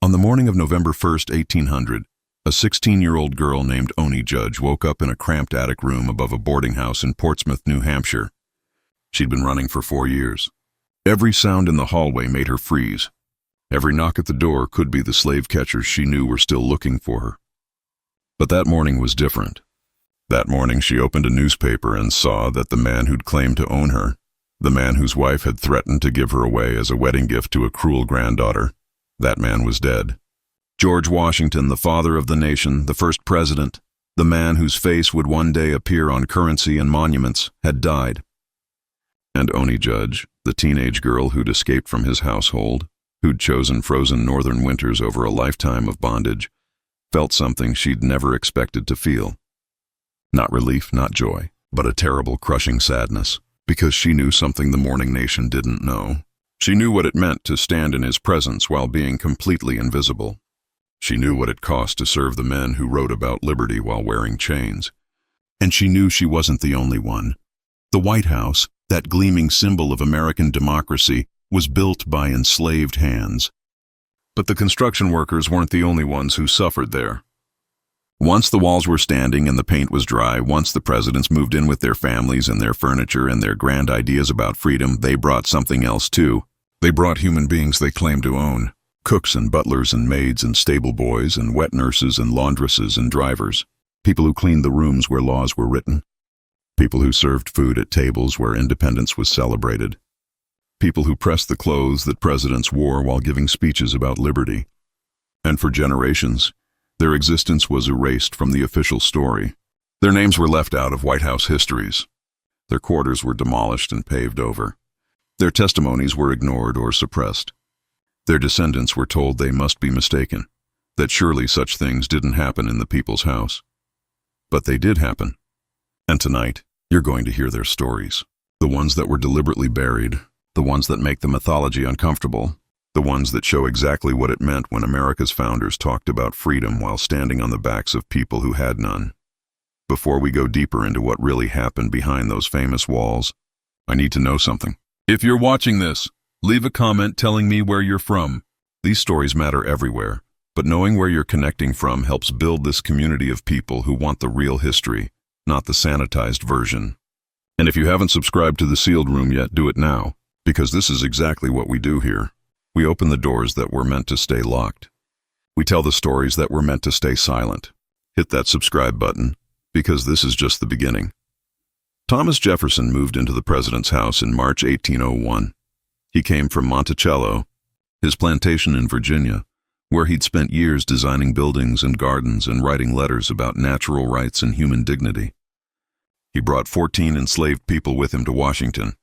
On the morning of November 1st, 1800, a 16-year-old girl named Oni Judge woke up in a cramped attic room above a boarding house in Portsmouth, New Hampshire. She'd been running for 4 years. Every sound in the hallway made her freeze. Every knock at the door could be the slave catchers she knew were still looking for her. But that morning was different. That morning she opened a newspaper and saw that the man who'd claimed to own her, the man whose wife had threatened to give her away as a wedding gift to a cruel granddaughter, that man was dead. George Washington, the father of the nation, the first president, the man whose face would one day appear on currency and monuments, had died. And Oni Judge, the teenage girl who'd escaped from his household, who'd chosen frozen northern winters over a lifetime of bondage, felt something she'd never expected to feel. Not relief, not joy, but a terrible, crushing sadness, because she knew something the mourning nation didn't know. She knew what it meant to stand in his presence while being completely invisible. She knew what it cost to serve the men who wrote about liberty while wearing chains. And she knew she wasn't the only one. The White House, that gleaming symbol of American democracy, was built by enslaved hands. But the construction workers weren't the only ones who suffered there. Once the walls were standing and the paint was dry, once the presidents moved in with their families and their furniture and their grand ideas about freedom, they brought something else too. They brought human beings they claimed to own. Cooks and butlers and maids and stable boys and wet nurses and laundresses and drivers. People who cleaned the rooms where laws were written. People who served food at tables where independence was celebrated. People who pressed the clothes that presidents wore while giving speeches about liberty. And for generations, their existence was erased from the official story. Their names were left out of White House histories. Their quarters were demolished and paved over. Their testimonies were ignored or suppressed. Their descendants were told they must be mistaken, that surely such things didn't happen in the people's house. But they did happen. And tonight, you're going to hear their stories. The ones that were deliberately buried, the ones that make the mythology uncomfortable, the ones that show exactly what it meant when America's founders talked about freedom while standing on the backs of people who had none. Before we go deeper into what really happened behind those famous walls, I need to know something. If you're watching this, leave a comment telling me where you're from. These stories matter everywhere, but knowing where you're connecting from helps build this community of people who want the real history, not the sanitized version. And if you haven't subscribed to the Sealed Room yet, do it now, because this is exactly what we do here. We open the doors that were meant to stay locked. We tell the stories that were meant to stay silent. Hit that subscribe button, because this is just the beginning. Thomas Jefferson moved into the president's house in March 1801. He came from Monticello, his plantation in Virginia, where he'd spent years designing buildings and gardens and writing letters about natural rights and human dignity. He brought 14 enslaved people with him to Washington,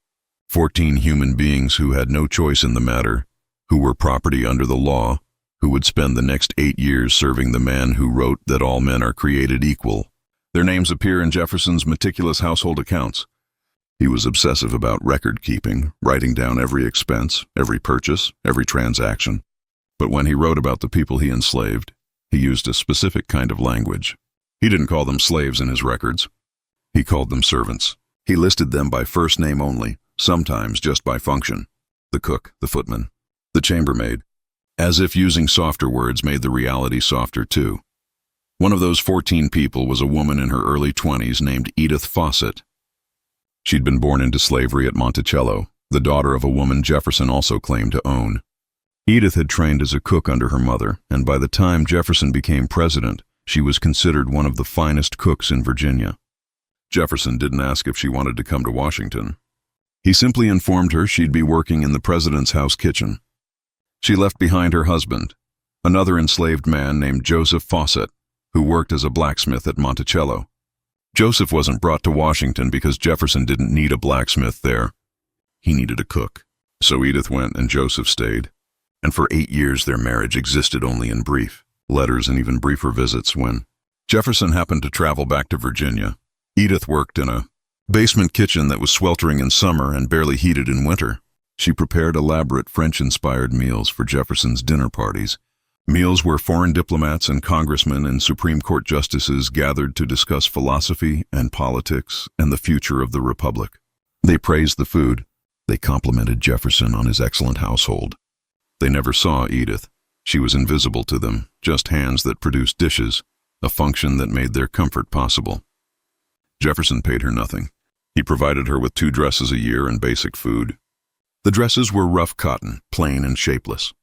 14 human beings who had no choice in the matter, who were property under the law, who would spend the next 8 years serving the man who wrote that all men are created equal. Their names appear in Jefferson's meticulous household accounts. He was obsessive about record-keeping, writing down every expense, every purchase, every transaction. But when he wrote about the people he enslaved, he used a specific kind of language. He didn't call them slaves in his records. He called them servants. He listed them by first name only, sometimes just by function. The cook, the footman, the chambermaid, as if using softer words made the reality softer too. One of those 14 people was a woman in her early 20s named Edith Fawcett. She'd been born into slavery at Monticello, the daughter of a woman Jefferson also claimed to own. Edith had trained as a cook under her mother, and by the time Jefferson became president, she was considered one of the finest cooks in Virginia. Jefferson didn't ask if she wanted to come to Washington. He simply informed her she'd be working in the president's house kitchen. She left behind her husband, another enslaved man named Joseph Fawcett, who worked as a blacksmith at Monticello. Joseph wasn't brought to Washington because Jefferson didn't need a blacksmith there. He needed a cook. So Edith went and Joseph stayed. And for 8 years their marriage existed only in brief letters and even briefer visits. When Jefferson happened to travel back to Virginia, Edith worked in a basement kitchen that was sweltering in summer and barely heated in winter. She prepared elaborate French-inspired meals for Jefferson's dinner parties, meals where foreign diplomats and congressmen and Supreme Court justices gathered to discuss philosophy and politics and the future of the Republic. They praised the food. They complimented Jefferson on his excellent household. They never saw Edith. She was invisible to them, just hands that produced dishes, a function that made their comfort possible. Jefferson paid her nothing. He provided her with 2 dresses a year and basic food. The dresses were rough cotton, plain and shapeless.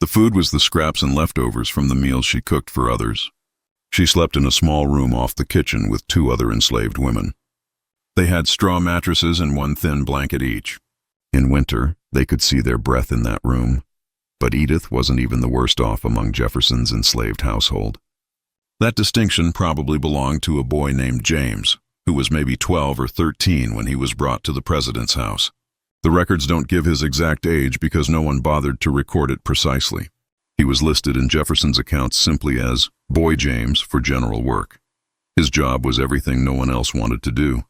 The food was the scraps and leftovers from the meals she cooked for others. She slept in a small room off the kitchen with 2 other enslaved women. They had straw mattresses and 1 thin blanket each. In winter, they could see their breath in that room. But Edith wasn't even the worst off among Jefferson's enslaved household. That distinction probably belonged to a boy named James, who was maybe 12 or 13 when he was brought to the president's house. The records don't give his exact age because no one bothered to record it precisely. He was listed in Jefferson's accounts simply as Boy James for general work. His job was everything no one else wanted to do.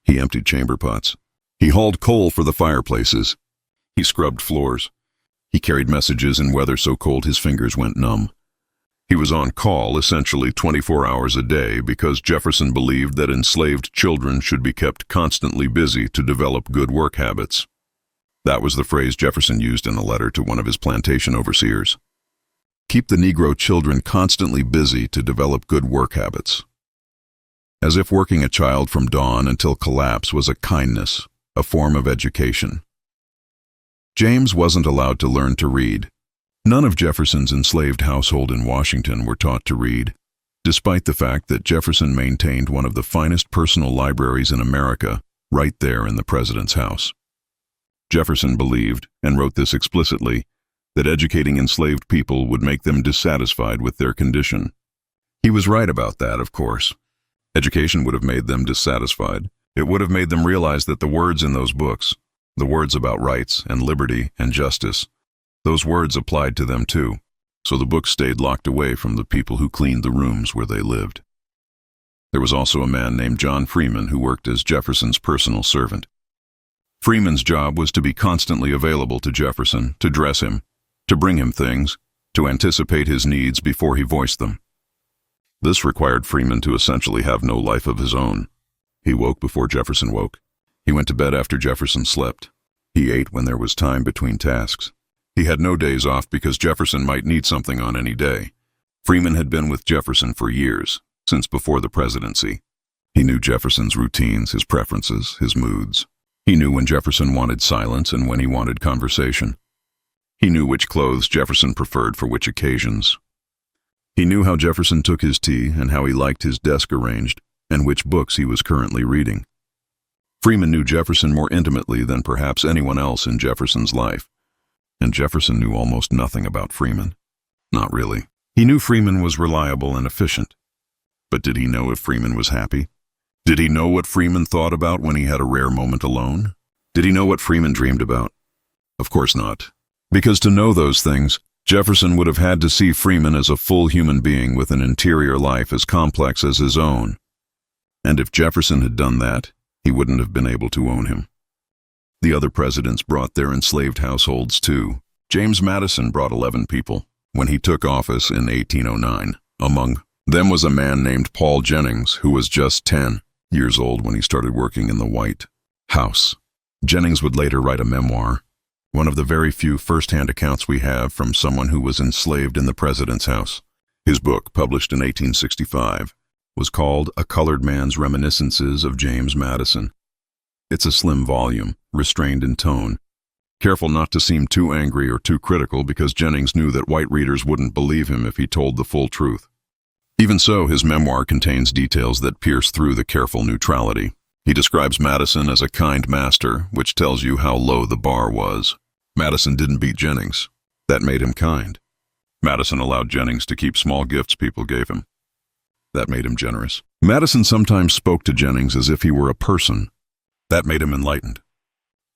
He emptied chamber pots. He hauled coal for the fireplaces. He scrubbed floors. He carried messages in weather so cold his fingers went numb. He was on call essentially 24 hours a day because Jefferson believed that enslaved children should be kept constantly busy to develop good work habits. That was the phrase Jefferson used in a letter to one of his plantation overseers. Keep the Negro children constantly busy to develop good work habits. As if working a child from dawn until collapse was a kindness, a form of education. James wasn't allowed to learn to read. None of Jefferson's enslaved household in Washington were taught to read, despite the fact that Jefferson maintained one of the finest personal libraries in America right there in the president's house. Jefferson believed, and wrote this explicitly, that educating enslaved people would make them dissatisfied with their condition. He was right about that, of course. Education would have made them dissatisfied. It would have made them realize that the words in those books, the words about rights and liberty and justice, those words applied to them too, so the books stayed locked away from the people who cleaned the rooms where they lived. There was also a man named John Freeman who worked as Jefferson's personal servant. Freeman's job was to be constantly available to Jefferson, to dress him, to bring him things, to anticipate his needs before he voiced them. This required Freeman to essentially have no life of his own. He woke before Jefferson woke. He went to bed after Jefferson slept. He ate when there was time between tasks. He had no days off because Jefferson might need something on any day. Freeman had been with Jefferson for years, since before the presidency. He knew Jefferson's routines, his preferences, his moods. He knew when Jefferson wanted silence and when he wanted conversation. He knew which clothes Jefferson preferred for which occasions. He knew how Jefferson took his tea and how he liked his desk arranged and which books he was currently reading. Freeman knew Jefferson more intimately than perhaps anyone else in Jefferson's life. And Jefferson knew almost nothing about Freeman. Not really. He knew Freeman was reliable and efficient. But did he know if Freeman was happy? Did he know what Freeman thought about when he had a rare moment alone? Did he know what Freeman dreamed about? Of course not. Because to know those things, Jefferson would have had to see Freeman as a full human being with an interior life as complex as his own. And if Jefferson had done that, he wouldn't have been able to own him. The other presidents brought their enslaved households too. James Madison brought 11 people when he took office in 1809. Among them was a man named Paul Jennings, who was just 10 years old when he started working in the White House. Jennings would later write a memoir, one of the very few first-hand accounts we have from someone who was enslaved in the president's house. His book, published in 1865, was called A Colored Man's Reminiscences of James Madison. It's a slim volume, restrained in tone, careful not to seem too angry or too critical because Jennings knew that white readers wouldn't believe him if he told the full truth. Even so, his memoir contains details that pierce through the careful neutrality. He describes Madison as a kind master, which tells you how low the bar was. Madison didn't beat Jennings. That made him kind. Madison allowed Jennings to keep small gifts people gave him. That made him generous. Madison sometimes spoke to Jennings as if he were a person. That made him enlightened.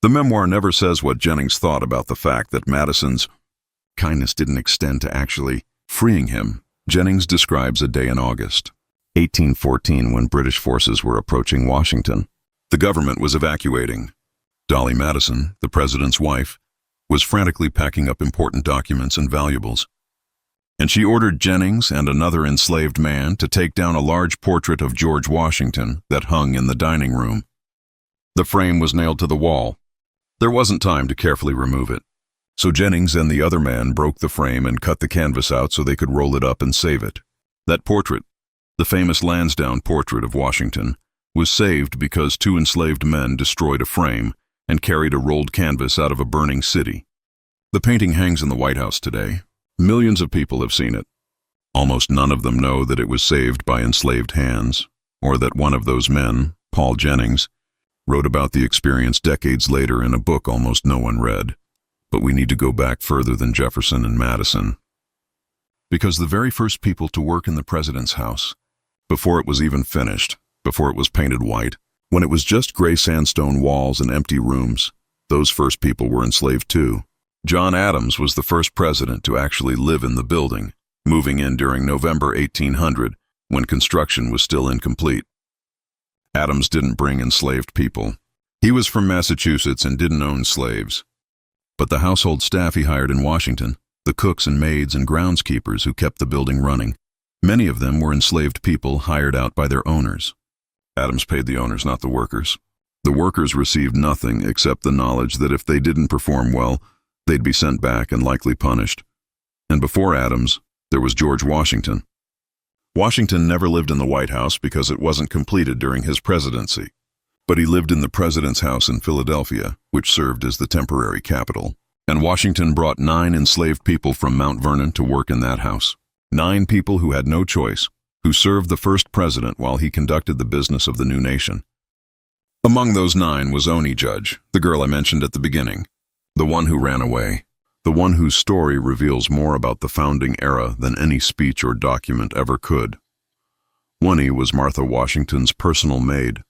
The memoir never says what Jennings thought about the fact that Madison's kindness didn't extend to actually freeing him. Jennings describes a day in August, 1814, when British forces were approaching Washington. The government was evacuating. Dolly Madison, the president's wife, was frantically packing up important documents and valuables. And she ordered Jennings and another enslaved man to take down a large portrait of George Washington that hung in the dining room. The frame was nailed to the wall. There wasn't time to carefully remove it. So Jennings and the other man broke the frame and cut the canvas out so they could roll it up and save it. That portrait, the famous Lansdowne portrait of Washington, was saved because two enslaved men destroyed a frame and carried a rolled canvas out of a burning city. The painting hangs in the White House today. Millions of people have seen it. Almost none of them know that it was saved by enslaved hands, or that one of those men, Paul Jennings, wrote about the experience decades later in a book almost no one read. But we need to go back further than Jefferson and Madison. Because the very first people to work in the president's house, before it was even finished, before it was painted white, when it was just gray sandstone walls and empty rooms, those first people were enslaved too. John Adams was the first president to actually live in the building, moving in during November 1800, when construction was still incomplete. Adams didn't bring enslaved people. He was from Massachusetts and didn't own slaves. But the household staff he hired in Washington, the cooks and maids and groundskeepers who kept the building running, many of them were enslaved people hired out by their owners. Adams paid the owners, not the workers. The workers received nothing except the knowledge that if they didn't perform well, they'd be sent back and likely punished. And before Adams, there was George Washington. Washington never lived in the White House because it wasn't completed during his presidency. But he lived in the president's house in Philadelphia, which served as the temporary capital. And Washington brought 9 enslaved people from Mount Vernon to work in that house. 9 people who had no choice, who served the first president while he conducted the business of the new nation. Among those 9 was Oney Judge, the girl I mentioned at the beginning, the one who ran away, the one whose story reveals more about the founding era than any speech or document ever could. Oney was Martha Washington's personal maid.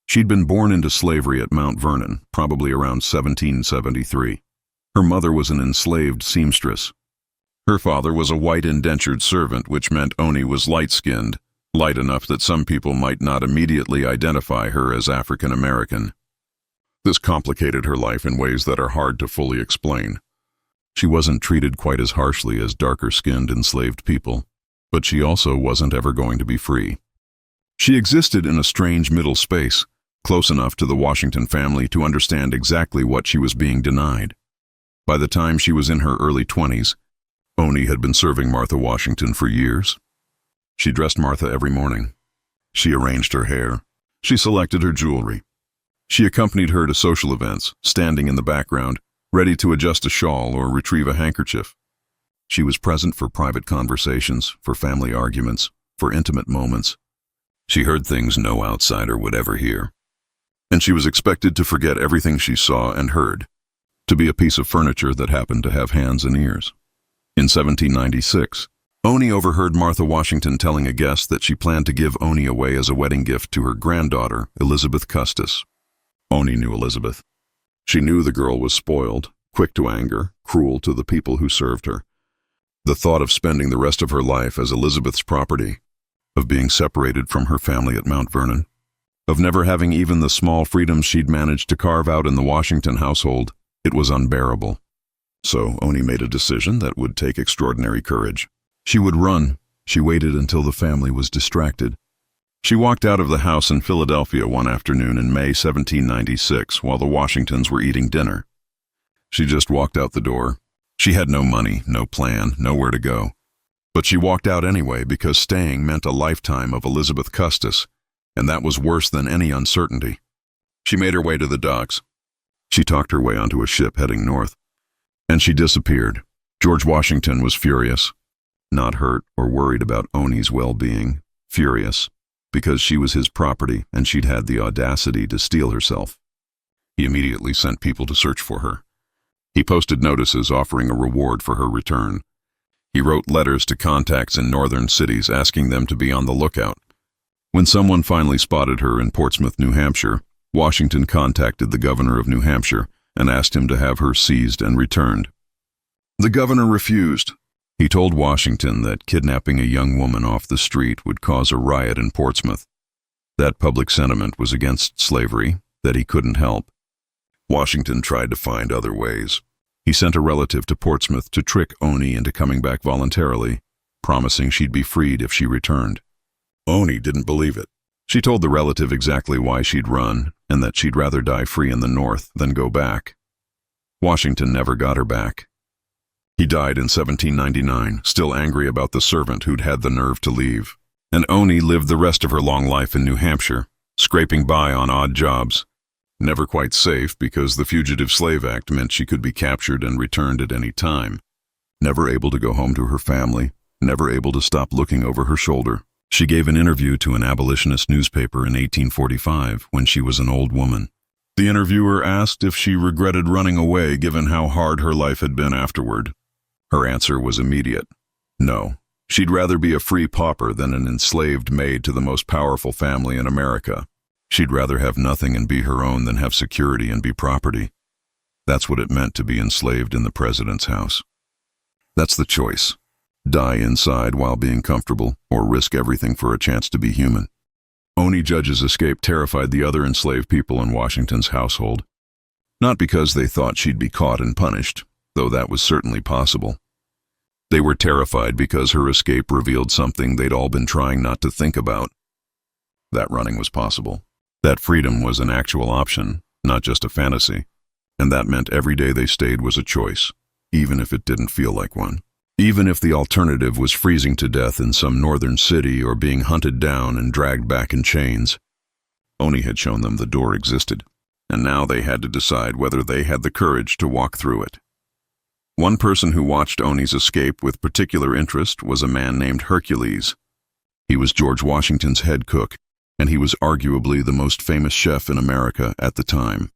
She'd been born into slavery at Mount Vernon, probably around 1773. Her mother was an enslaved seamstress. Her father was a white indentured servant, which meant Oney was light-skinned, light enough that some people might not immediately identify her as African American. This complicated her life in ways that are hard to fully explain. She wasn't treated quite as harshly as darker-skinned enslaved people, but she also wasn't ever going to be free. She existed in a strange middle space, close enough to the Washington family to understand exactly what she was being denied. By the time she was in her early 20s, Oney had been serving Martha Washington for years. She dressed Martha every morning. She arranged her hair. She selected her jewelry. She accompanied her to social events, standing in the background, ready to adjust a shawl or retrieve a handkerchief. She was present for private conversations, for family arguments, for intimate moments. She heard things no outsider would ever hear. And she was expected to forget everything she saw and heard, to be a piece of furniture that happened to have hands and ears. In 1796, Oney overheard Martha Washington telling a guest that she planned to give Oney away as a wedding gift to her granddaughter, Elizabeth Custis. Oney knew Elizabeth. She knew the girl was spoiled, quick to anger, cruel to the people who served her. The thought of spending the rest of her life as Elizabeth's property, of being separated from her family at Mount Vernon, of never having even the small freedoms she'd managed to carve out in the Washington household, it was unbearable. So Oney made a decision that would take extraordinary courage. She would run. She waited until the family was distracted. She walked out of the house in Philadelphia one afternoon in May 1796 while the Washingtons were eating dinner. She just walked out the door. She had no money, no plan, nowhere to go. But she walked out anyway because staying meant a lifetime of Elizabeth Custis, and that was worse than any uncertainty. She made her way to the docks. She talked her way onto a ship heading north. And she disappeared. George Washington was furious. Not hurt or worried about Oney's well-being. Furious, because she was his property and she'd had the audacity to steal herself. He immediately sent people to search for her. He posted notices offering a reward for her return. He wrote letters to contacts in northern cities asking them to be on the lookout. When someone finally spotted her in Portsmouth, New Hampshire, Washington contacted the governor of New Hampshire and asked him to have her seized and returned. The governor refused. He told Washington that kidnapping a young woman off the street would cause a riot in Portsmouth. That public sentiment was against slavery, that he couldn't help. Washington tried to find other ways. He sent a relative to Portsmouth to trick Oney into coming back voluntarily, promising she'd be freed if she returned. Oney didn't believe it. She told the relative exactly why she'd run, and that she'd rather die free in the north than go back. Washington never got her back. He died in 1799, still angry about the servant who'd had the nerve to leave. And Oni lived the rest of her long life in New Hampshire, scraping by on odd jobs. Never quite safe because the Fugitive Slave Act meant she could be captured and returned at any time. Never able to go home to her family, never able to stop looking over her shoulder. She gave an interview to an abolitionist newspaper in 1845 when she was an old woman. The interviewer asked if she regretted running away given how hard her life had been afterward. Her answer was immediate. No, she'd rather be a free pauper than an enslaved maid to the most powerful family in America. She'd rather have nothing and be her own than have security and be property. That's what it meant to be enslaved in the president's house. That's the choice. Die inside while being comfortable, or risk everything for a chance to be human. Oni Judge's escape terrified the other enslaved people in Washington's household. Not because they thought she'd be caught and punished, though that was certainly possible. They were terrified because her escape revealed something they'd all been trying not to think about. That running was possible. That freedom was an actual option, not just a fantasy. And that meant every day they stayed was a choice, even if it didn't feel like one. Even if the alternative was freezing to death in some northern city or being hunted down and dragged back in chains. Oni had shown them the door existed, and now they had to decide whether they had the courage to walk through it. One person who watched Oni's escape with particular interest was a man named Hercules. He was George Washington's head cook, and he was arguably the most famous chef in America at the time.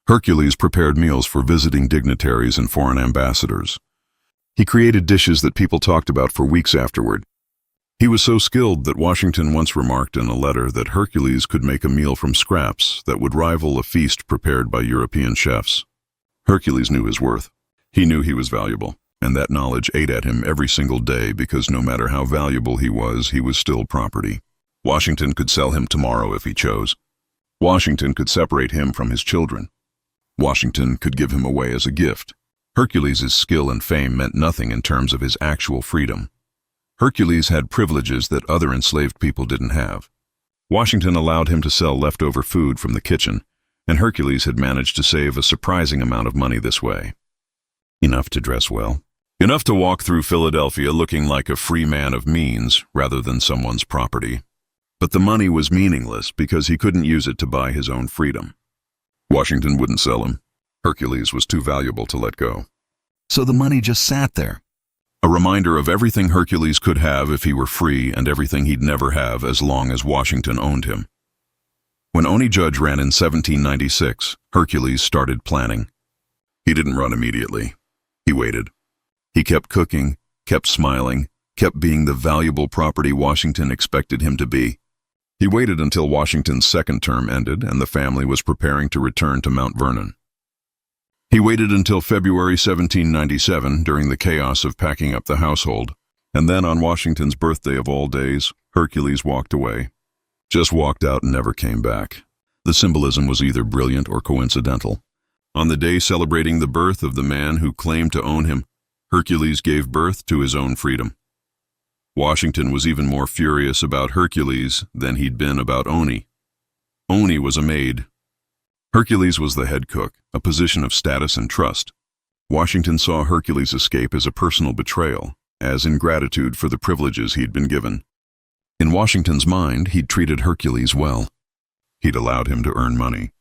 Hercules prepared meals for visiting dignitaries and foreign ambassadors. He created dishes that people talked about for weeks afterward. He was so skilled that Washington once remarked in a letter that Hercules could make a meal from scraps that would rival a feast prepared by European chefs. Hercules knew his worth. He knew he was valuable, and that knowledge ate at him every single day because no matter how valuable he was still property. Washington could sell him tomorrow if he chose. Washington could separate him from his children. Washington could give him away as a gift. Hercules' skill and fame meant nothing in terms of his actual freedom. Hercules had privileges that other enslaved people didn't have. Washington allowed him to sell leftover food from the kitchen, and Hercules had managed to save a surprising amount of money this way. Enough to dress well. Enough to walk through Philadelphia looking like a free man of means rather than someone's property. But the money was meaningless because he couldn't use it to buy his own freedom. Washington wouldn't sell him. Hercules was too valuable to let go. So the money just sat there. A reminder of everything Hercules could have if he were free and everything he'd never have as long as Washington owned him. When Oni Judge ran in 1796, Hercules started planning. He didn't run immediately. He waited. He kept cooking, kept smiling, kept being the valuable property Washington expected him to be. He waited until Washington's second term ended and the family was preparing to return to Mount Vernon. He waited until February 1797 during the chaos of packing up the household, and then on Washington's birthday of all days, Hercules walked away. Just walked out and never came back. The symbolism was either brilliant or coincidental. On the day celebrating the birth of the man who claimed to own him, Hercules gave birth to his own freedom. Washington was even more furious about Hercules than he'd been about Oni. Oni was a maid. Hercules was the head cook, a position of status and trust. Washington saw Hercules' escape as a personal betrayal, as ingratitude for the privileges he'd been given. In Washington's mind, he'd treated Hercules well. He'd allowed him to earn money.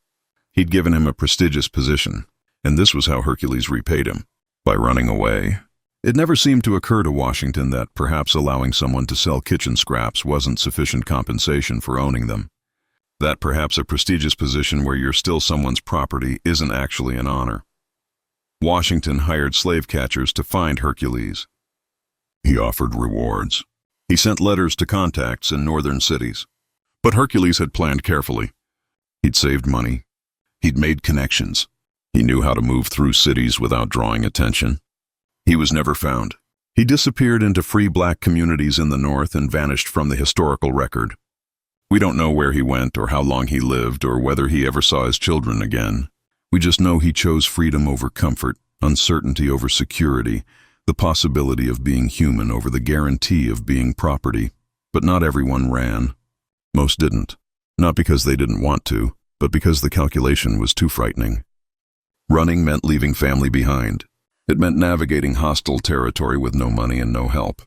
He'd given him a prestigious position, and this was how Hercules repaid him, by running away. It never seemed to occur to Washington that perhaps allowing someone to sell kitchen scraps wasn't sufficient compensation for owning them. That perhaps a prestigious position where you're still someone's property isn't actually an honor. Washington hired slave catchers to find Hercules. He offered rewards. He sent letters to contacts in northern cities. But Hercules had planned carefully. He'd saved money. He'd made connections. He knew how to move through cities without drawing attention. He was never found. He disappeared into free black communities in the north and vanished from the historical record. We don't know where he went or how long he lived or whether he ever saw his children again. We just know he chose freedom over comfort, uncertainty over security, the possibility of being human over the guarantee of being property. But not everyone ran. Most didn't. Not because they didn't want to, but because the calculation was too frightening. Running meant leaving family behind. It meant navigating hostile territory with no money and no help.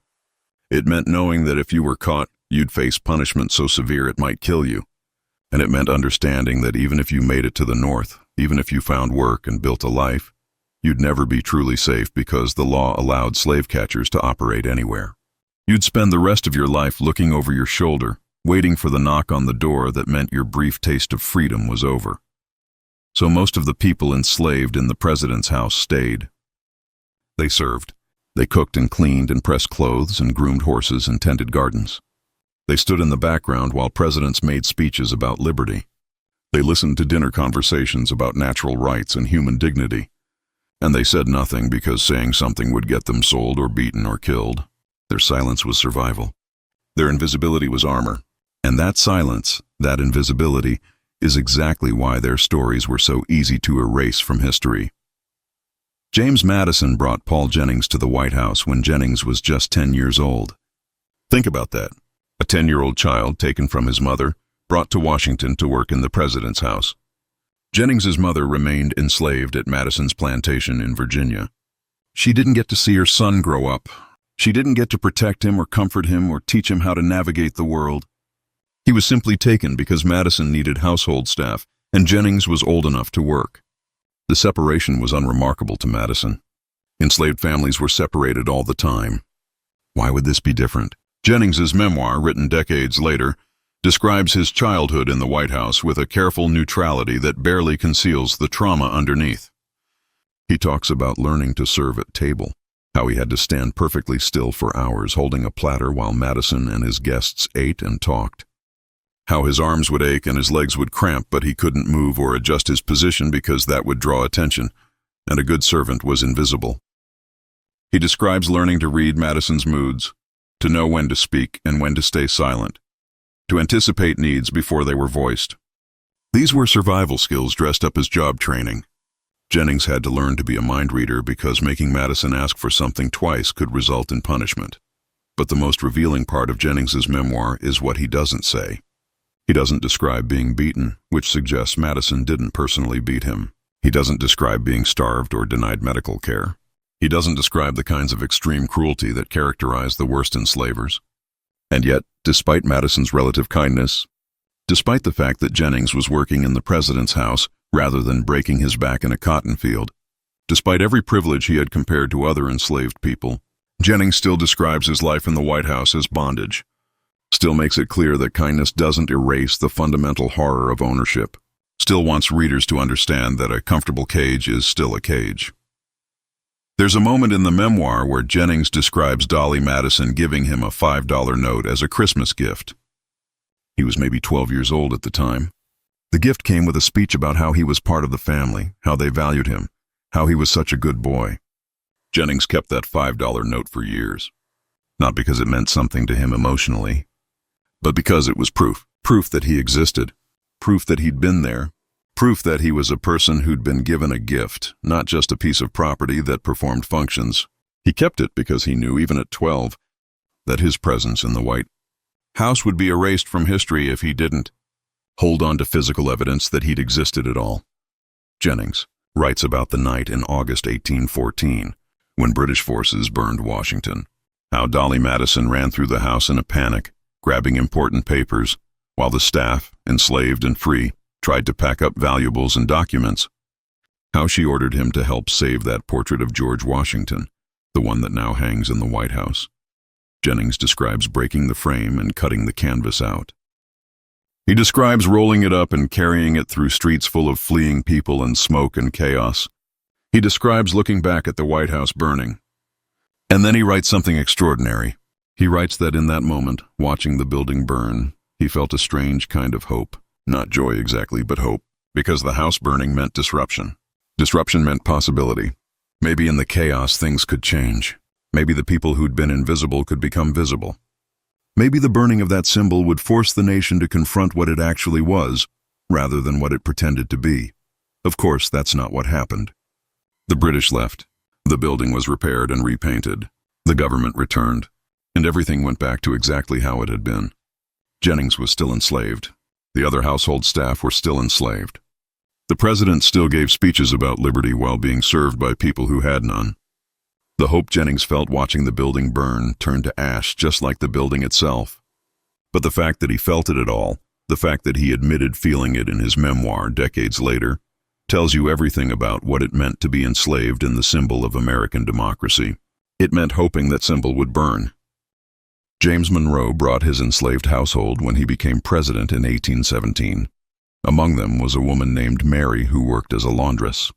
It meant knowing that if you were caught, you'd face punishment so severe it might kill you. And it meant understanding that even if you made it to the north, even if you found work and built a life, you'd never be truly safe because the law allowed slave catchers to operate anywhere. You'd spend the rest of your life looking over your shoulder, waiting for the knock on the door that meant your brief taste of freedom was over. So most of the people enslaved in the president's house stayed. They served. They cooked and cleaned and pressed clothes and groomed horses and tended gardens. They stood in the background while presidents made speeches about liberty. They listened to dinner conversations about natural rights and human dignity. And they said nothing because saying something would get them sold or beaten or killed. Their silence was survival. Their invisibility was armor. And that silence, that invisibility, is exactly why their stories were so easy to erase from history. James Madison brought Paul Jennings to the White House when Jennings was just 10 years old. Think about that. A 10-year-old child taken from his mother, brought to Washington to work in the president's house. Jennings's mother remained enslaved at Madison's plantation in Virginia. She didn't get to see her son grow up. She didn't get to protect him or comfort him or teach him how to navigate the world. He was simply taken because Madison needed household staff and Jennings was old enough to work. The separation was unremarkable to Madison. Enslaved families were separated all the time. Why would this be different? Jennings's memoir, written decades later, describes his childhood in the White House with a careful neutrality that barely conceals the trauma underneath. He talks about learning to serve at table, how he had to stand perfectly still for hours holding a platter while Madison and his guests ate and talked. How his arms would ache and his legs would cramp, but he couldn't move or adjust his position because that would draw attention, and a good servant was invisible. He describes learning to read Madison's moods, to know when to speak and when to stay silent, to anticipate needs before they were voiced. These were survival skills dressed up as job training. Jennings had to learn to be a mind reader because making Madison ask for something twice could result in punishment. But the most revealing part of Jennings's memoir is what he doesn't say. He doesn't describe being beaten, which suggests Madison didn't personally beat him. He doesn't describe being starved or denied medical care. He doesn't describe the kinds of extreme cruelty that characterized the worst enslavers. And yet, despite Madison's relative kindness, despite the fact that Jennings was working in the president's house rather than breaking his back in a cotton field, despite every privilege he had compared to other enslaved people, Jennings still describes his life in the White House as bondage, still makes it clear that kindness doesn't erase the fundamental horror of ownership, still wants readers to understand that a comfortable cage is still a cage. There's a moment in the memoir where Jennings describes Dolly Madison giving him a $5 note as a Christmas gift. He was maybe 12 years old at the time. The gift came with a speech about how he was part of the family, how they valued him, how he was such a good boy. Jennings kept that $5 note for years. Not because it meant something to him emotionally, but because it was proof that he existed, proof that he'd been there, proof that he was a person who'd been given a gift, not just a piece of property that performed functions. He kept it because he knew, even at 12, that his presence in the White House would be erased from history if he didn't hold on to physical evidence that he'd existed at all. Jennings writes about the night in August 1814, when British forces burned Washington, how Dolly Madison ran through the house in a panic, grabbing important papers, while the staff, enslaved and free, tried to pack up valuables and documents. How she ordered him to help save that portrait of George Washington, the one that now hangs in the White House. Jennings describes breaking the frame and cutting the canvas out. He describes rolling it up and carrying it through streets full of fleeing people and smoke and chaos. He describes looking back at the White House burning. And then he writes something extraordinary. He writes that in that moment, watching the building burn, he felt a strange kind of hope. Not joy exactly, but hope, because the house burning meant disruption. Disruption meant possibility. Maybe in the chaos things could change. Maybe the people who'd been invisible could become visible. Maybe the burning of that symbol would force the nation to confront what it actually was, rather than what it pretended to be. Of course, that's not what happened. The British left. The building was repaired and repainted. The government returned, and everything went back to exactly how it had been. Jennings was still enslaved. The other household staff were still enslaved. The president still gave speeches about liberty while being served by people who had none. The hope Jennings felt watching the building burn turned to ash just like the building itself. But the fact that he felt it at all, the fact that he admitted feeling it in his memoir decades later, tells you everything about what it meant to be enslaved in the symbol of American democracy. It meant hoping that symbol would burn. James Monroe brought his enslaved household when he became president in 1817. Among them was a woman named Mary who worked as a laundress.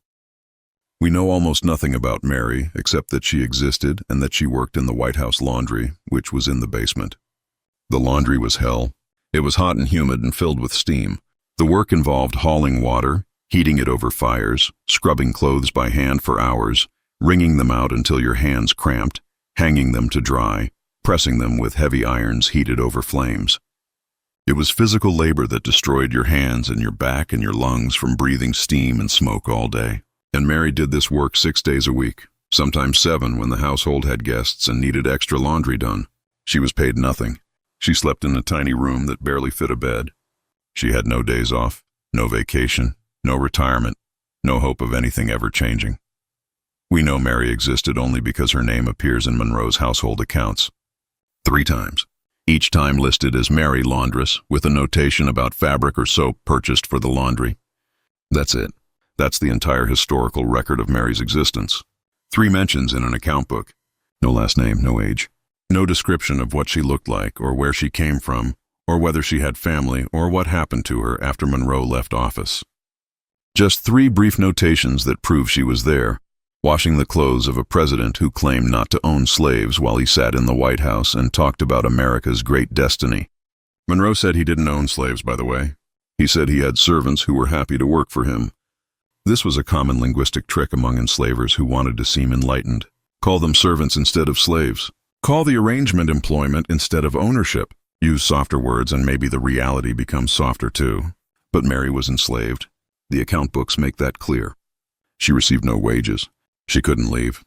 We know almost nothing about Mary except that she existed and that she worked in the White House laundry, which was in the basement. The laundry was hell. It was hot and humid and filled with steam. The work involved hauling water, heating it over fires, scrubbing clothes by hand for hours, wringing them out until your hands cramped, hanging them to dry, pressing them with heavy irons heated over flames. It was physical labor that destroyed your hands and your back and your lungs from breathing steam and smoke all day. And Mary did this work 6 days a week, sometimes 7 when the household had guests and needed extra laundry done. She was paid nothing. She slept in a tiny room that barely fit a bed. She had no days off, no vacation, no retirement, no hope of anything ever changing. We know Mary existed only because her name appears in Monroe's household accounts. 3 times. Each time listed as Mary Laundress, with a notation about fabric or soap purchased for the laundry. That's it. That's the entire historical record of Mary's existence. 3 mentions in an account book. No last name, no age. No description of what she looked like or where she came from, or whether she had family or what happened to her after Monroe left office. Just 3 brief notations that prove she was there, washing the clothes of a president who claimed not to own slaves while he sat in the White House and talked about America's great destiny. Monroe said he didn't own slaves, by the way. He said he had servants who were happy to work for him. This was a common linguistic trick among enslavers who wanted to seem enlightened. Call them servants instead of slaves. Call the arrangement employment instead of ownership. Use softer words and maybe the reality becomes softer too. But Mary was enslaved. The account books make that clear. She received no wages. She couldn't leave.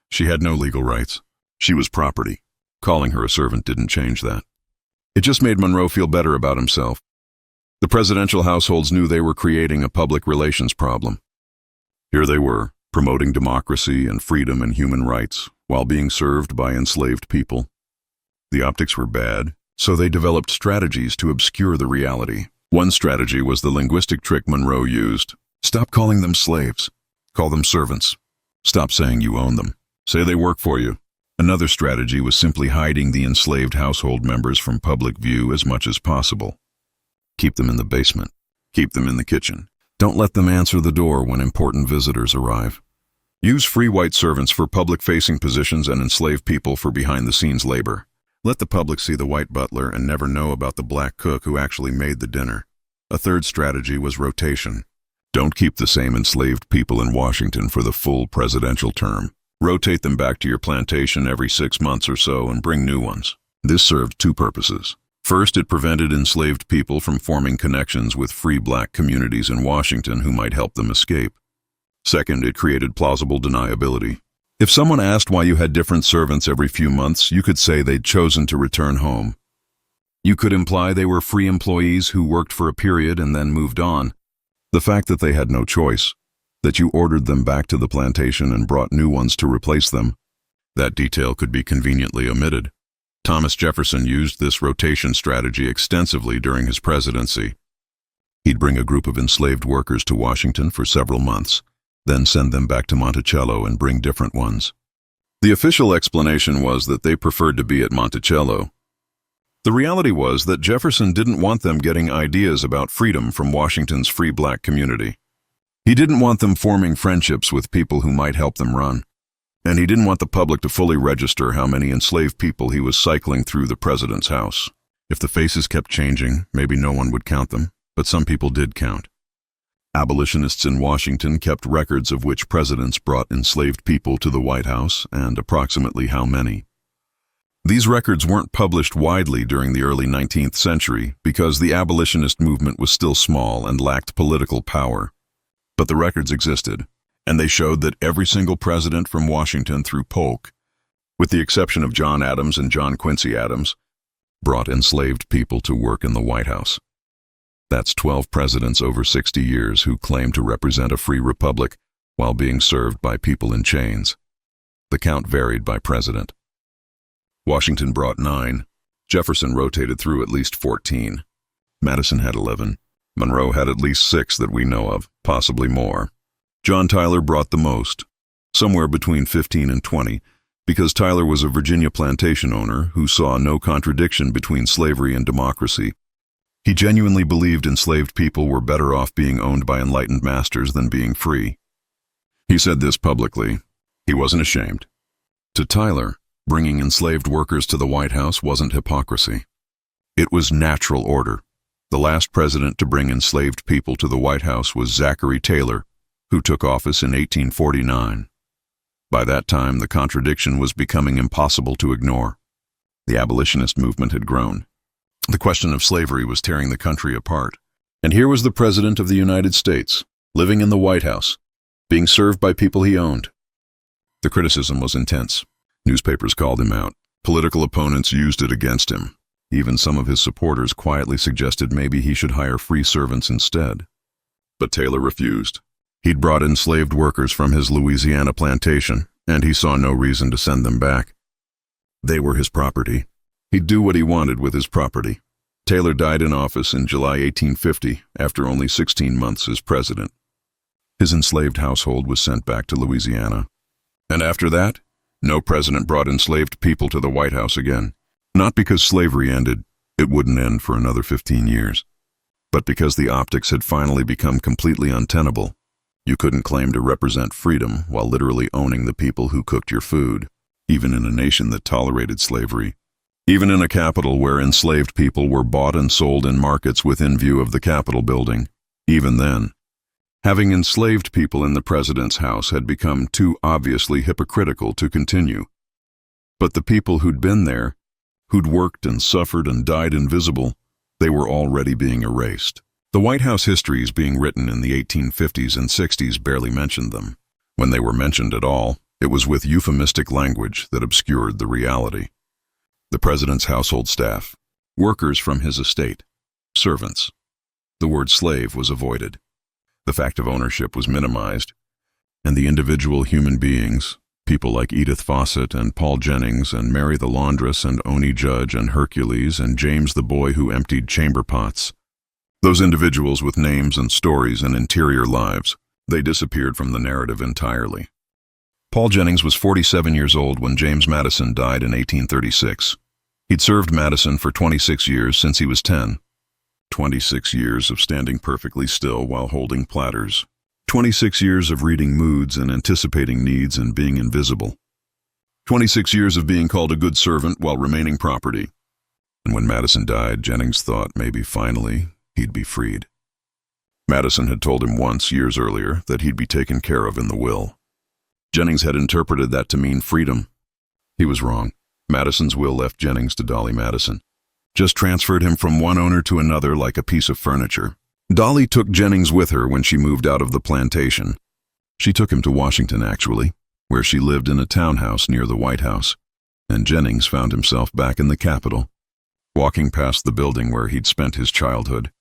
She had no legal rights. She was property. Calling her a servant didn't change that. It just made Monroe feel better about himself. The presidential households knew they were creating a public relations problem. Here they were, promoting democracy and freedom and human rights, while being served by enslaved people. The optics were bad, so they developed strategies to obscure the reality. One strategy was the linguistic trick Monroe used. Stop calling them slaves. Call them servants. Stop saying you own them. Say they work for you. Another strategy was simply hiding the enslaved household members from public view as much as possible. Keep them in the basement. Keep them in the kitchen. Don't let them answer the door when important visitors arrive. Use free white servants for public-facing positions and enslaved people for behind-the-scenes labor. Let the public see the white butler and never know about the black cook who actually made the dinner. A third strategy was rotation. Don't keep the same enslaved people in Washington for the full presidential term. Rotate them back to your plantation every 6 months or so and bring new ones. This served 2 purposes. First, it prevented enslaved people from forming connections with free black communities in Washington who might help them escape. Second, it created plausible deniability. If someone asked why you had different servants every few months, you could say they'd chosen to return home. You could imply they were free employees who worked for a period and then moved on. The fact that they had no choice, that you ordered them back to the plantation and brought new ones to replace them, that detail could be conveniently omitted. Thomas Jefferson used this rotation strategy extensively during his presidency. He'd bring a group of enslaved workers to Washington for several months, then send them back to Monticello and bring different ones. The official explanation was that they preferred to be at Monticello. The reality was that Jefferson didn't want them getting ideas about freedom from Washington's free black community. He didn't want them forming friendships with people who might help them run. And he didn't want the public to fully register how many enslaved people he was cycling through the president's house. If the faces kept changing, maybe no one would count them, but some people did count. Abolitionists in Washington kept records of which presidents brought enslaved people to the White House and approximately how many. These records weren't published widely during the early 19th century because the abolitionist movement was still small and lacked political power. But the records existed, and they showed that every single president from Washington through Polk, with the exception of John Adams and John Quincy Adams, brought enslaved people to work in the White House. That's 12 presidents over 60 years who claimed to represent a free republic while being served by people in chains. The count varied by president. Washington brought 9. Jefferson rotated through at least 14. Madison had 11. Monroe had at least 6 that we know of, possibly more. John Tyler brought the most, somewhere between 15 and 20, because Tyler was a Virginia plantation owner who saw no contradiction between slavery and democracy. He genuinely believed enslaved people were better off being owned by enlightened masters than being free. He said this publicly. He wasn't ashamed. To Tyler, bringing enslaved workers to the White House wasn't hypocrisy. It was natural order. The last president to bring enslaved people to the White House was Zachary Taylor, who took office in 1849. By that time, the contradiction was becoming impossible to ignore. The abolitionist movement had grown. The question of slavery was tearing the country apart. And here was the President of the United States, living in the White House, being served by people he owned. The criticism was intense. Newspapers called him out. Political opponents used it against him. Even some of his supporters quietly suggested maybe he should hire free servants instead. But Taylor refused. He'd brought enslaved workers from his Louisiana plantation, and he saw no reason to send them back. They were his property. He'd do what he wanted with his property. Taylor died in office in July 1850 after only 16 months as president. His enslaved household was sent back to Louisiana. And after that, no president brought enslaved people to the White House again. Not because slavery ended, it wouldn't end for another 15 years, but because the optics had finally become completely untenable. You couldn't claim to represent freedom while literally owning the people who cooked your food, even in a nation that tolerated slavery. Even in a capital where enslaved people were bought and sold in markets within view of the Capitol building. Even then, having enslaved people in the president's house had become too obviously hypocritical to continue. But the people who'd been there, who'd worked and suffered and died invisible, they were already being erased. The White House histories being written in the 1850s and 60s barely mentioned them. When they were mentioned at all, it was with euphemistic language that obscured the reality. The president's household staff, workers from his estate, servants. The word slave was avoided. The fact of ownership was minimized, and the individual human beings, people like Edith Fawcett and Paul Jennings and Mary the laundress and Oni Judge and Hercules and James the boy who emptied chamber pots, those individuals with names and stories and interior lives, they disappeared from the narrative entirely. Paul Jennings was 47 years old when James Madison died in 1836. He'd served Madison for 26 years since he was 10. 26 years of standing perfectly still while holding platters. 26 years of reading moods and anticipating needs and being invisible. 26 years of being called a good servant while remaining property. And when Madison died, Jennings thought maybe finally he'd be freed. Madison had told him once, years earlier, that he'd be taken care of in the will. Jennings had interpreted that to mean freedom. He was wrong. Madison's will left Jennings to Dolly Madison. Just transferred him from one owner to another like a piece of furniture. Dolly took Jennings with her when she moved out of the plantation. She took him to Washington, actually, where she lived in a townhouse near the White House, and Jennings found himself back in the Capitol, walking past the building where he'd spent his childhood.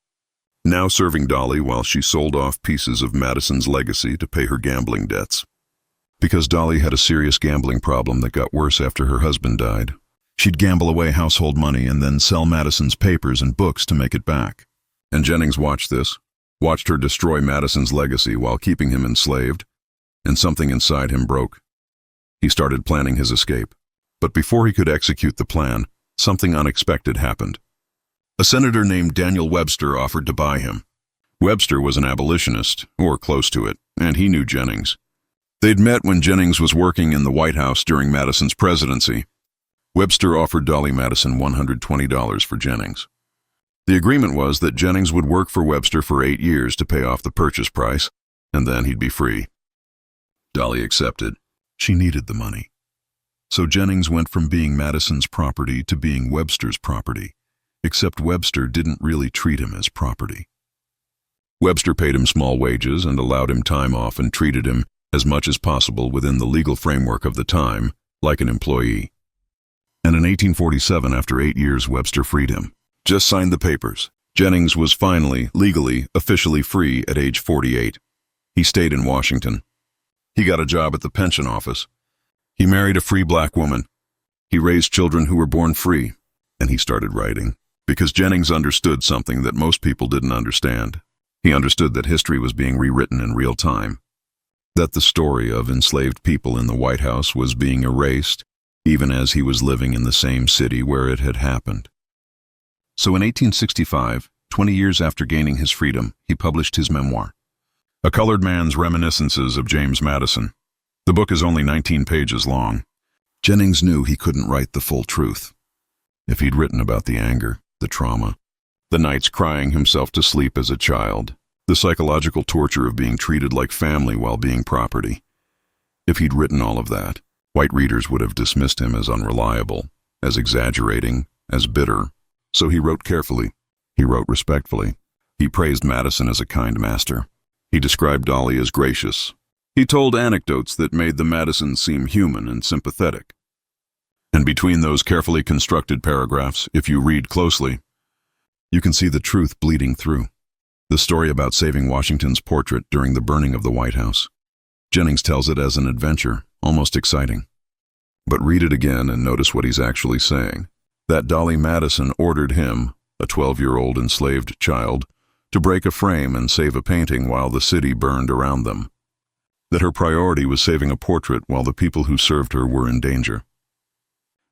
Now serving Dolly while she sold off pieces of Madison's legacy to pay her gambling debts. Because Dolly had a serious gambling problem that got worse after her husband died. She'd gamble away household money and then sell Madison's papers and books to make it back. And Jennings watched this, watched her destroy Madison's legacy while keeping him enslaved, and something inside him broke. He started planning his escape. But before he could execute the plan, something unexpected happened. A senator named Daniel Webster offered to buy him. Webster was an abolitionist, or close to it, and he knew Jennings. They'd met when Jennings was working in the White House during Madison's presidency. Webster offered Dolly Madison $120 for Jennings. The agreement was that Jennings would work for Webster for 8 years to pay off the purchase price, and then he'd be free. Dolly accepted. She needed the money. So Jennings went from being Madison's property to being Webster's property, except Webster didn't really treat him as property. Webster paid him small wages and allowed him time off and treated him, as much as possible within the legal framework of the time, like an employee. And in 1847, after 8 years, Webster freed him. Just signed the papers. Jennings was finally, legally, officially free at age 48. He stayed in Washington. He got a job at the pension office. He married a free black woman. He raised children who were born free. And he started writing. Because Jennings understood something that most people didn't understand. He understood that history was being rewritten in real time. That the story of enslaved people in the White House was being erased, even as he was living in the same city where it had happened. So in 1865, 20 years after gaining his freedom, he published his memoir, A Colored Man's Reminiscences of James Madison. The book is only 19 pages long. Jennings knew he couldn't write the full truth. If he'd written about the anger, the trauma, the nights crying himself to sleep as a child, the psychological torture of being treated like family while being property. If he'd written all of that, white readers would have dismissed him as unreliable, as exaggerating, as bitter. So he wrote carefully. He wrote respectfully. He praised Madison as a kind master. He described Dolly as gracious. He told anecdotes that made the Madisons seem human and sympathetic. And between those carefully constructed paragraphs, if you read closely, you can see the truth bleeding through. The story about saving Washington's portrait during the burning of the White House. Jennings tells it as an adventure, almost exciting. But read it again and notice what he's actually saying. That Dolly Madison ordered him, a 12-year-old enslaved child, to break a frame and save a painting while the city burned around them. That her priority was saving a portrait while the people who served her were in danger.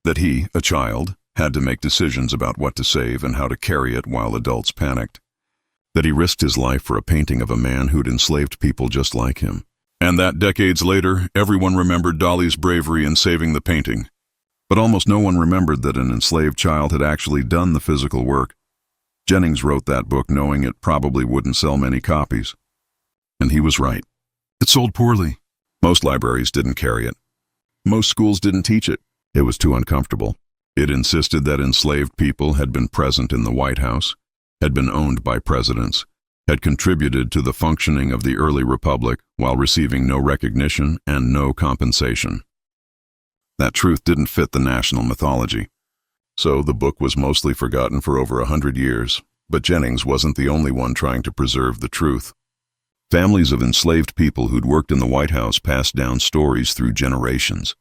That he, a child, had to make decisions about what to save and how to carry it while adults panicked. That he risked his life for a painting of a man who'd enslaved people just like him. And that decades later, everyone remembered Dolly's bravery in saving the painting. But almost no one remembered that an enslaved child had actually done the physical work. Jennings wrote that book knowing it probably wouldn't sell many copies. And he was right. It sold poorly. Most libraries didn't carry it. Most schools didn't teach it. It was too uncomfortable. It insisted that enslaved people had been present in the White House, had been owned by presidents, had contributed to the functioning of the early republic while receiving no recognition and no compensation. That truth didn't fit the national mythology. So the book was mostly forgotten for over 100 years, but Jennings wasn't the only one trying to preserve the truth. Families of enslaved people who'd worked in the White House passed down stories through generations.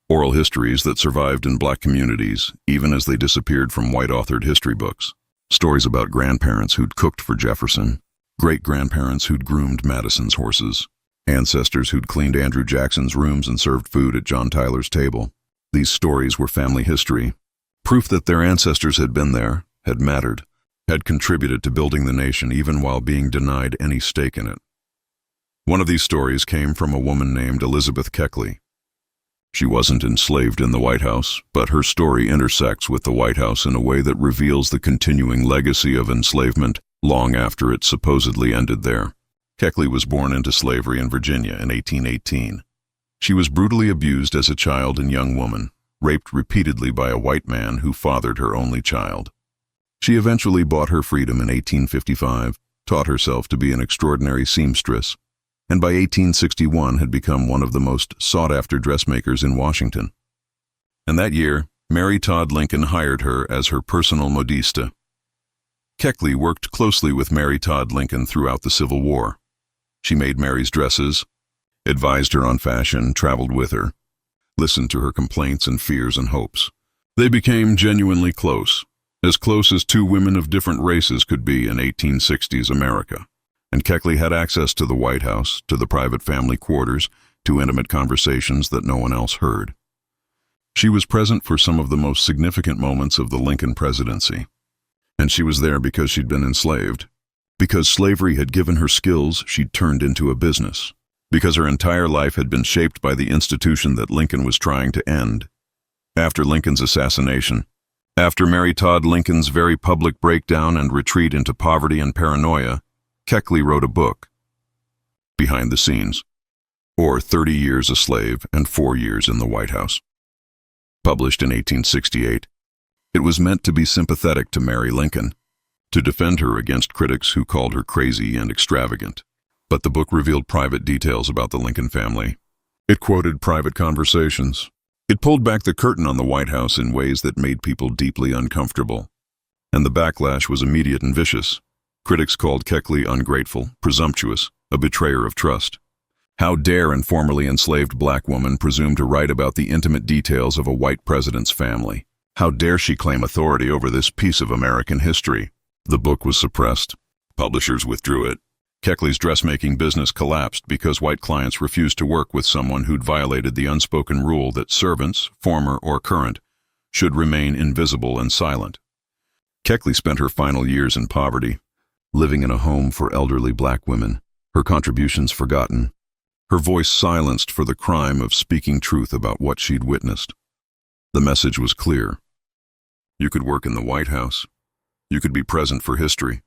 Oral histories that survived in black communities, even as they disappeared from white-authored history books. Stories about grandparents who'd cooked for Jefferson, great-grandparents who'd groomed Madison's horses, ancestors who'd cleaned Andrew Jackson's rooms and served food at John Tyler's table. These stories were family history, proof that their ancestors had been there, had mattered, had contributed to building the nation even while being denied any stake in it. One of these stories came from a woman named Elizabeth Keckley. She wasn't enslaved in the White House, but her story intersects with the White House in a way that reveals the continuing legacy of enslavement long after it supposedly ended there. Keckley was born into slavery in Virginia in 1818. She was brutally abused as a child and young woman, raped repeatedly by a white man who fathered her only child. She eventually bought her freedom in 1855, taught herself to be an extraordinary seamstress, and by 1861 had become one of the most sought-after dressmakers in Washington. And that year, Mary Todd Lincoln hired her as her personal modiste. Keckley worked closely with Mary Todd Lincoln throughout the Civil War. She made Mary's dresses, advised her on fashion, traveled with her, listened to her complaints and fears and hopes. They became genuinely close as two women of different races could be in 1860s America. And Keckley had access to the White House, to the private family quarters, to intimate conversations that no one else heard. She was present for some of the most significant moments of the Lincoln presidency. And she was there because she'd been enslaved, because slavery had given her skills she'd turned into a business, because her entire life had been shaped by the institution that Lincoln was trying to end. After Lincoln's assassination, after Mary Todd Lincoln's very public breakdown and retreat into poverty and paranoia, Keckley wrote a book, Behind the Scenes, or 30 Years a Slave and 4 Years in the White House. Published in 1868, it was meant to be sympathetic to Mary Lincoln, to defend her against critics who called her crazy and extravagant. But the book revealed private details about the Lincoln family. It quoted private conversations. It pulled back the curtain on the White House in ways that made people deeply uncomfortable. and the backlash was immediate and vicious. Critics called Keckley ungrateful, presumptuous, a betrayer of trust. How dare a formerly enslaved black woman presume to write about the intimate details of a white president's family? How dare she claim authority over this piece of American history? The book was suppressed. Publishers withdrew it. Keckley's dressmaking business collapsed because white clients refused to work with someone who'd violated the unspoken rule that servants, former or current, should remain invisible and silent. Keckley spent her final years in poverty, living in a home for elderly black women, her contributions forgotten, her voice silenced for the crime of speaking truth about what she'd witnessed. The message was clear. You could work in the White House. You could be present for history,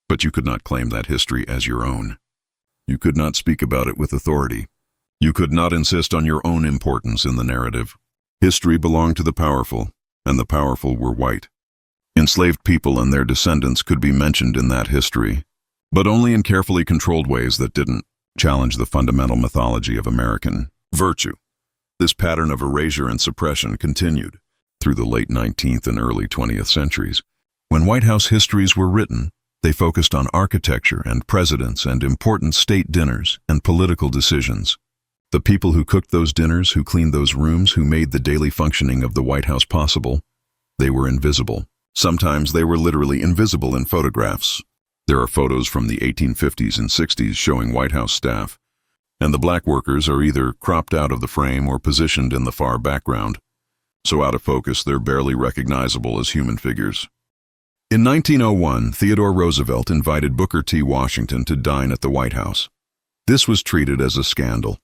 but you could not claim that history as your own. You could not speak about it with authority. You could not insist on your own importance in the narrative. History belonged to the powerful, and the powerful were white. Enslaved people and their descendants could be mentioned in that history, but only in carefully controlled ways that didn't challenge the fundamental mythology of American virtue. This pattern of erasure and suppression continued through the late 19th and early 20th centuries. When White House histories were written, they focused on architecture and presidents and important state dinners and political decisions. The people who cooked those dinners, who cleaned those rooms, who made the daily functioning of the White House possible, they were invisible. Sometimes they were literally invisible in photographs. There are photos from the 1850s and 60s showing White House staff, and the black workers are either cropped out of the frame or positioned in the far background, so out of focus they're barely recognizable as human figures. In 1901, Theodore Roosevelt invited Booker T. Washington to dine at the White House. This was treated as a scandal.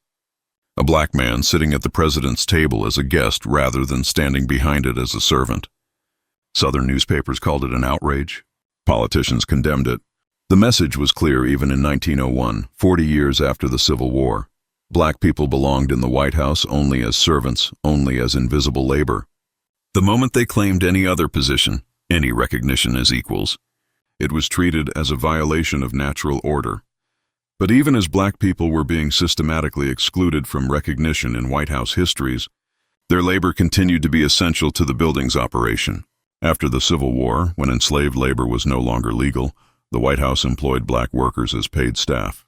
A black man sitting at the president's table as a guest rather than standing behind it as a servant. Southern newspapers called it an outrage. Politicians condemned it. The message was clear even in 1901, 40 years after the Civil War. Black people belonged in the White House only as servants, only as invisible labor. The moment they claimed any other position, any recognition as equals, it was treated as a violation of natural order. But even as black people were being systematically excluded from recognition in White House histories, their labor continued to be essential to the building's operation. After the Civil War, when enslaved labor was no longer legal, the White House employed black workers as paid staff.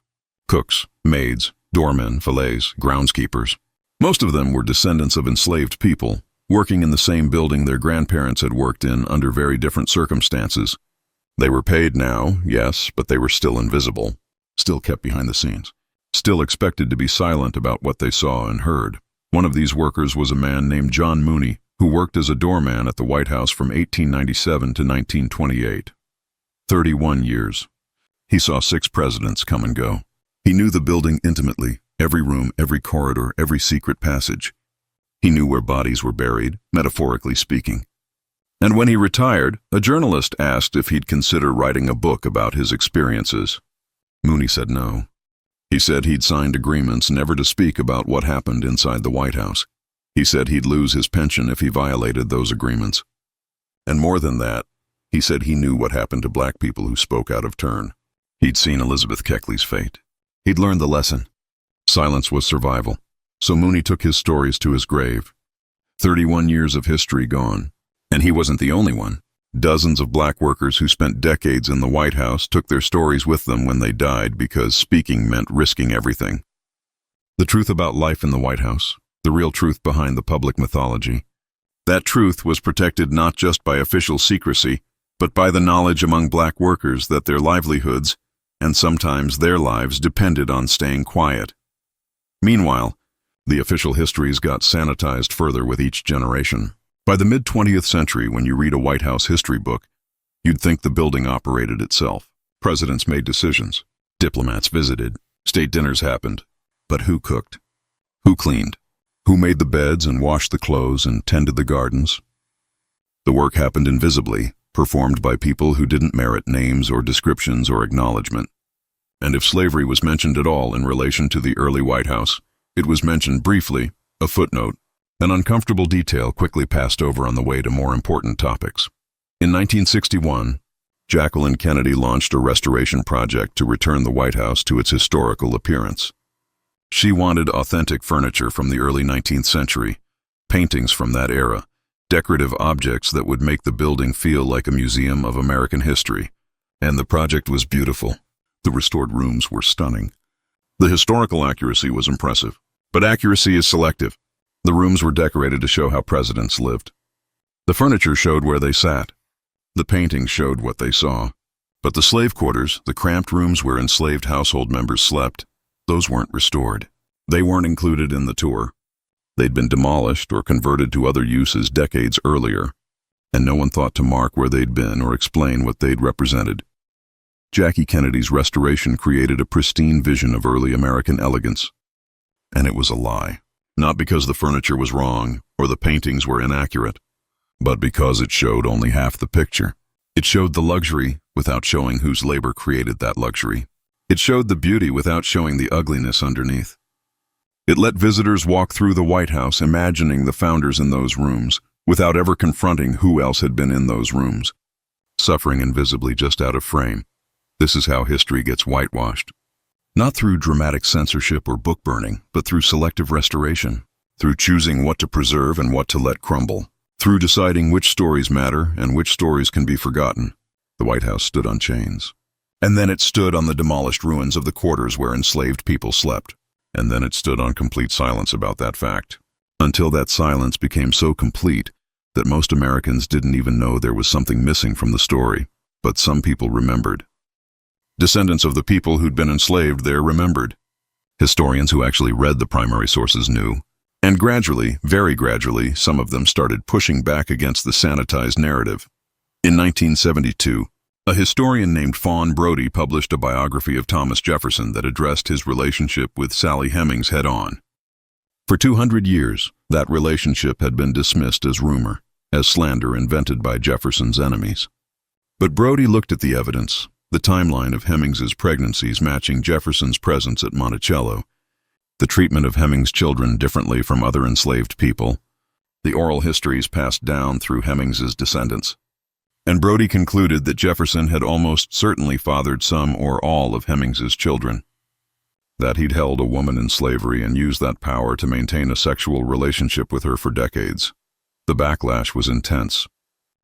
Cooks, maids, doormen, valets, groundskeepers. Most of them were descendants of enslaved people, working in the same building their grandparents had worked in under very different circumstances. They were paid now, yes, but they were still invisible, still kept behind the scenes, still expected to be silent about what they saw and heard. One of these workers was a man named John Mooney, who worked as a doorman at the White House from 1897 to 1928. 31 years. He saw 6 presidents come and go. He knew the building intimately, every room, every corridor, every secret passage. He knew where bodies were buried, metaphorically speaking. And when he retired, a journalist asked if he'd consider writing a book about his experiences. Mooney said no. He said he'd signed agreements never to speak about what happened inside the White House. He said he'd lose his pension if he violated those agreements. And more than that, he said he knew what happened to black people who spoke out of turn. He'd seen Elizabeth Keckley's fate. He'd learned the lesson. Silence was survival. So Mooney took his stories to his grave. 31 years of history gone. And he wasn't the only one. Dozens of black workers who spent decades in the White House took their stories with them when they died because speaking meant risking everything. The truth about life in the White House, the real truth behind the public mythology. That truth was protected not just by official secrecy, but by the knowledge among black workers that their livelihoods, and sometimes their lives, depended on staying quiet. Meanwhile, the official histories got sanitized further with each generation. By the mid-20th century, when you read a White House history book, you'd think the building operated itself. Presidents made decisions. Diplomats visited. State dinners happened. But who cooked? Who cleaned? Who made the beds and washed the clothes and tended the gardens? The work happened invisibly, performed by people who didn't merit names or descriptions or acknowledgement. And if slavery was mentioned at all in relation to the early White House, it was mentioned briefly, a footnote. An uncomfortable detail quickly passed over on the way to more important topics. In 1961, Jacqueline Kennedy launched a restoration project to return the White House to its historical appearance. She wanted authentic furniture from the early 19th century, paintings from that era, decorative objects that would make the building feel like a museum of American history. And the project was beautiful. The restored rooms were stunning. The historical accuracy was impressive, but accuracy is selective. The rooms were decorated to show how presidents lived. The furniture showed where they sat. The paintings showed what they saw. But the slave quarters, the cramped rooms where enslaved household members slept, those weren't restored. They weren't included in the tour. They'd been demolished or converted to other uses decades earlier, and no one thought to mark where they'd been or explain what they'd represented. Jackie Kennedy's restoration created a pristine vision of early American elegance. And it was a lie. Not because the furniture was wrong or the paintings were inaccurate, but because it showed only half the picture. It showed the luxury without showing whose labor created that luxury. It showed the beauty without showing the ugliness underneath. It let visitors walk through the White House imagining the founders in those rooms, without ever confronting who else had been in those rooms, suffering invisibly just out of frame. This is how history gets whitewashed. Not through dramatic censorship or book burning, but through selective restoration, through choosing what to preserve and what to let crumble, through deciding which stories matter and which stories can be forgotten. The White House stood on chains. And then it stood on the demolished ruins of the quarters where enslaved people slept. And then it stood on complete silence about that fact, until that silence became so complete that most Americans didn't even know there was something missing from the story. But some people remembered. Descendants of the people who'd been enslaved there remembered. Historians who actually read the primary sources knew. And gradually, very gradually, some of them started pushing back against the sanitized narrative. In 1972, a historian named Fawn Brodie published a biography of Thomas Jefferson that addressed his relationship with Sally Hemings head-on. For 200 years, that relationship had been dismissed as rumor, as slander invented by Jefferson's enemies. But Brodie looked at the evidence, the timeline of Hemings's pregnancies matching Jefferson's presence at Monticello, the treatment of Hemings' children differently from other enslaved people, the oral histories passed down through Hemings's descendants. And Brodie concluded that Jefferson had almost certainly fathered some or all of Hemings's children, that he'd held a woman in slavery and used that power to maintain a sexual relationship with her for decades. The backlash was intense.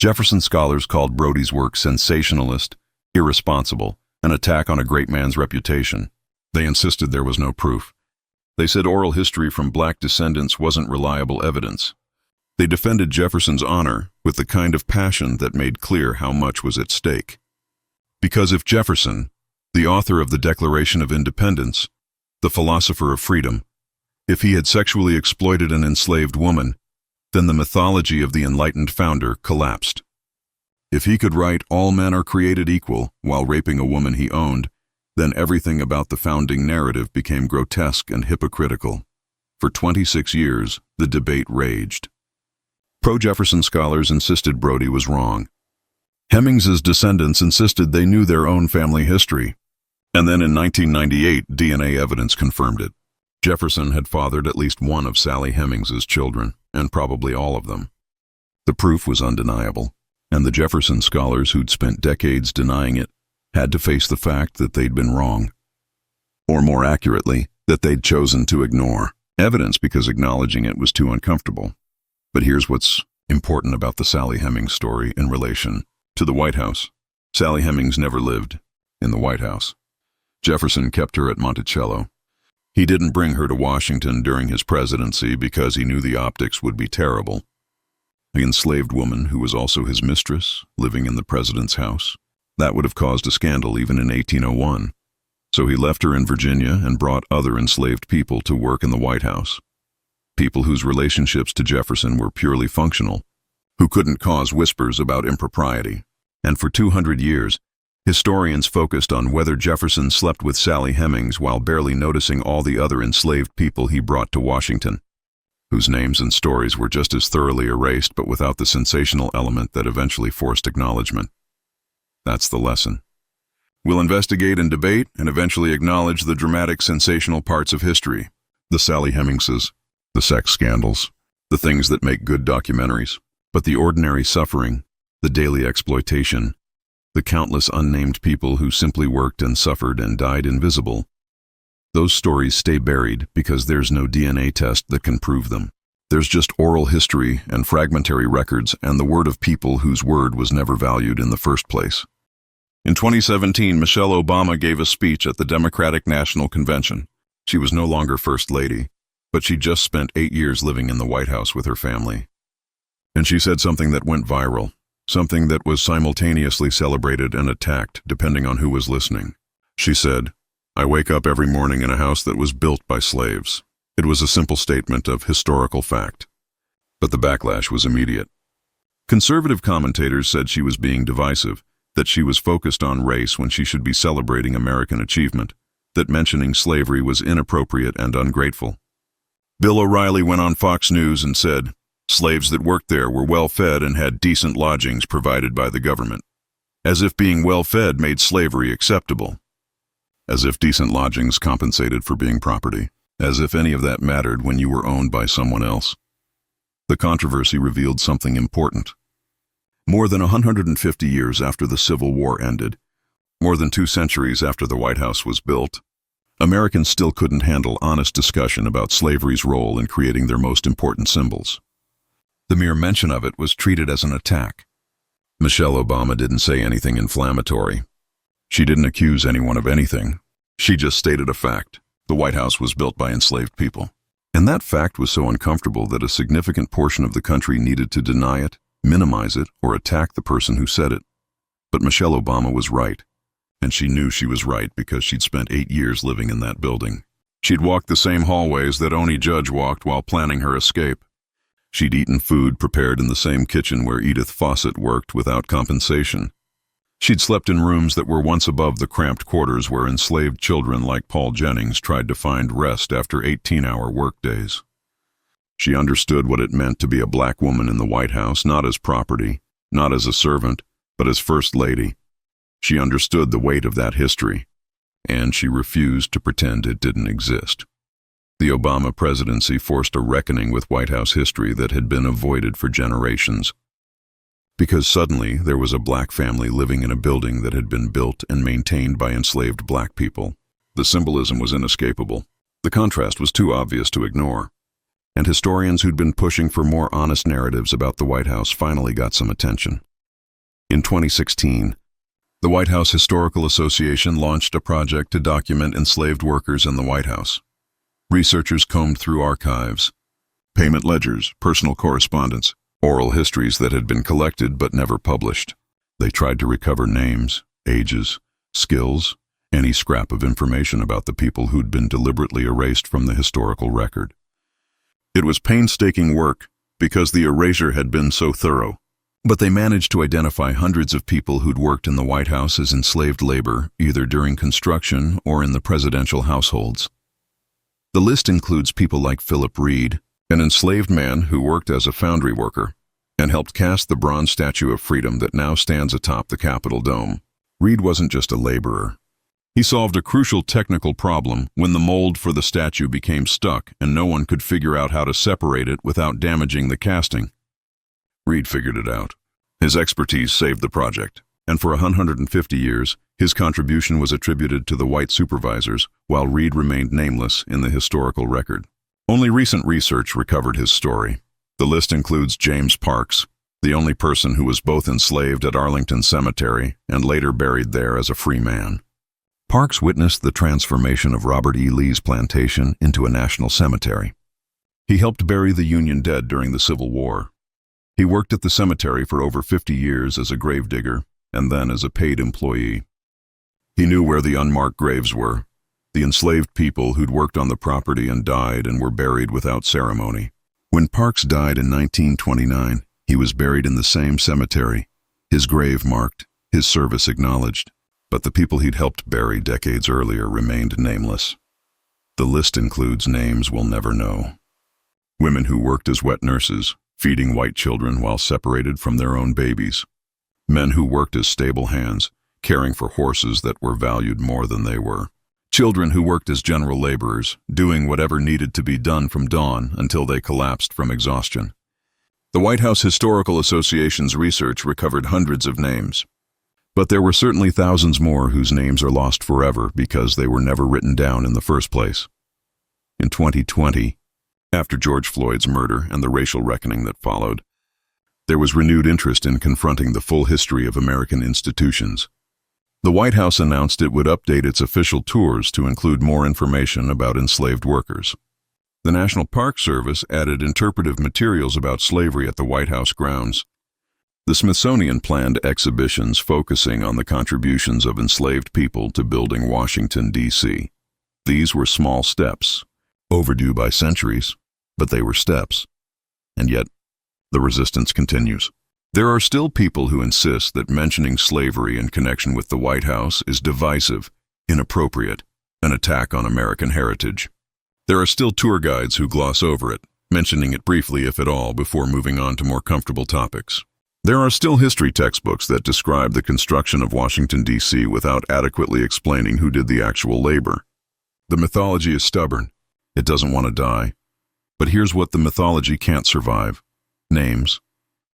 Jefferson scholars called Brodie's work sensationalist, irresponsible, an attack on a great man's reputation. They insisted there was no proof. They said oral history from black descendants wasn't reliable evidence. They defended Jefferson's honor with the kind of passion that made clear how much was at stake. Because if Jefferson, the author of the Declaration of Independence, the philosopher of freedom, if he had sexually exploited an enslaved woman, then the mythology of the enlightened founder collapsed. If he could write all men are created equal while raping a woman he owned, then everything about the founding narrative became grotesque and hypocritical. For 26 years, the debate raged. Pro-Jefferson scholars insisted Brodie was wrong. Hemings's descendants insisted they knew their own family history. And then in 1998, DNA evidence confirmed it. Jefferson had fathered at least one of Sally Hemings's children, and probably all of them. The proof was undeniable, and the Jefferson scholars who'd spent decades denying it had to face the fact that they'd been wrong. Or more accurately, that they'd chosen to ignore evidence because acknowledging it was too uncomfortable. But here's what's important about the Sally Hemings story in relation to the White House. Sally Hemings never lived in the White House. Jefferson kept her at Monticello. He didn't bring her to Washington during his presidency because he knew the optics would be terrible. The enslaved woman who was also his mistress, living in the president's house, that would have caused a scandal even in 1801. So he left her in Virginia and brought other enslaved people to work in the White House. People whose relationships to Jefferson were purely functional, who couldn't cause whispers about impropriety. And for 200 years, historians focused on whether Jefferson slept with Sally Hemings while barely noticing all the other enslaved people he brought to Washington, whose names and stories were just as thoroughly erased but without the sensational element that eventually forced acknowledgement. That's the lesson. We'll investigate and debate and eventually acknowledge the dramatic, sensational parts of history, the Sally Hemingses, the sex scandals, the things that make good documentaries, but the ordinary suffering, the daily exploitation, the countless unnamed people who simply worked and suffered and died invisible, those stories stay buried because there's no DNA test that can prove them. There's just oral history and fragmentary records and the word of people whose word was never valued in the first place. In 2017, Michelle Obama gave a speech at the Democratic National Convention. She was no longer First Lady, but she just spent 8 years living in the White House with her family. And she said something that went viral, something that was simultaneously celebrated and attacked depending on who was listening. She said, "I wake up every morning in a house that was built by slaves." It was a simple statement of historical fact, but the backlash was immediate. Conservative commentators said she was being divisive, that she was focused on race when she should be celebrating American achievement, that mentioning slavery was inappropriate and ungrateful. Bill O'Reilly went on Fox News and said, "Slaves that worked there were well-fed and had decent lodgings provided by the government." As if being well-fed made slavery acceptable. As if decent lodgings compensated for being property. As if any of that mattered when you were owned by someone else. The controversy revealed something important. More than 150 years after the Civil War ended, more than 2 centuries after the White House was built, Americans still couldn't handle honest discussion about slavery's role in creating their most important symbols. The mere mention of it was treated as an attack. Michelle Obama didn't say anything inflammatory. She didn't accuse anyone of anything. She just stated a fact. The White House was built by enslaved people. And that fact was so uncomfortable that a significant portion of the country needed to deny it, minimize it, or attack the person who said it. But Michelle Obama was right. And she knew she was right because she'd spent 8 years living in that building. She'd walked the same hallways that Oni Judge walked while planning her escape. She'd eaten food prepared in the same kitchen where Edith Fawcett worked without compensation. She'd slept in rooms that were once above the cramped quarters where enslaved children like Paul Jennings tried to find rest after 18-hour workdays. She understood what it meant to be a black woman in the White House, not as property, not as a servant, but as First Lady. She understood the weight of that history, and she refused to pretend it didn't exist. The Obama presidency forced a reckoning with White House history that had been avoided for generations. Because suddenly there was a black family living in a building that had been built and maintained by enslaved black people. The symbolism was inescapable. The contrast was too obvious to ignore. And historians who'd been pushing for more honest narratives about the White House finally got some attention. In 2016, the White House Historical Association launched a project to document enslaved workers in the White House. Researchers combed through archives, payment ledgers, personal correspondence, oral histories that had been collected but never published. They tried to recover names, ages, skills, any scrap of information about the people who'd been deliberately erased from the historical record. It was painstaking work because the erasure had been so thorough, but they managed to identify hundreds of people who'd worked in the White House as enslaved labor, either during construction or in the presidential households. The list includes people like Philip Reed, an enslaved man who worked as a foundry worker and helped cast the bronze Statue of Freedom that now stands atop the Capitol dome. Reed wasn't just a laborer. He solved a crucial technical problem when the mold for the statue became stuck and no one could figure out how to separate it without damaging the casting. Reed figured it out. His expertise saved the project, and for 150 years, his contribution was attributed to the white supervisors, while Reed remained nameless in the historical record. Only recent research recovered his story. The list includes James Parks, the only person who was both enslaved at Arlington Cemetery and later buried there as a free man. Parks witnessed the transformation of Robert E. Lee's plantation into a national cemetery. He helped bury the Union dead during the Civil War. He worked at the cemetery for over 50 years as a gravedigger and then as a paid employee. He knew where the unmarked graves were, the enslaved people who'd worked on the property and died and were buried without ceremony. When Parks died in 1929, he was buried in the same cemetery, his grave marked, his service acknowledged, but the people he'd helped bury decades earlier remained nameless. The list includes names we'll never know. Women who worked as wet nurses, feeding white children while separated from their own babies. Men who worked as stable hands, caring for horses that were valued more than they were. Children who worked as general laborers, doing whatever needed to be done from dawn until they collapsed from exhaustion. The White House Historical Association's research recovered hundreds of names. But there were certainly thousands more whose names are lost forever because they were never written down in the first place. In 2020, After George Floyd's murder and the racial reckoning that followed, there was renewed interest in confronting the full history of American institutions. The White House announced it would update its official tours to include more information about enslaved workers. The National Park Service added interpretive materials about slavery at the White House grounds. The Smithsonian planned exhibitions focusing on the contributions of enslaved people to building Washington, D.C. These were small steps, overdue by centuries, but they were steps. And yet, the resistance continues. There are still people who insist that mentioning slavery in connection with the White House is divisive, inappropriate, an attack on American heritage. There are still tour guides who gloss over it, mentioning it briefly if at all before moving on to more comfortable topics. There are still history textbooks that describe the construction of Washington, D.C. without adequately explaining who did the actual labor. The mythology is stubborn. It doesn't want to die. But here's what the mythology can't survive: names.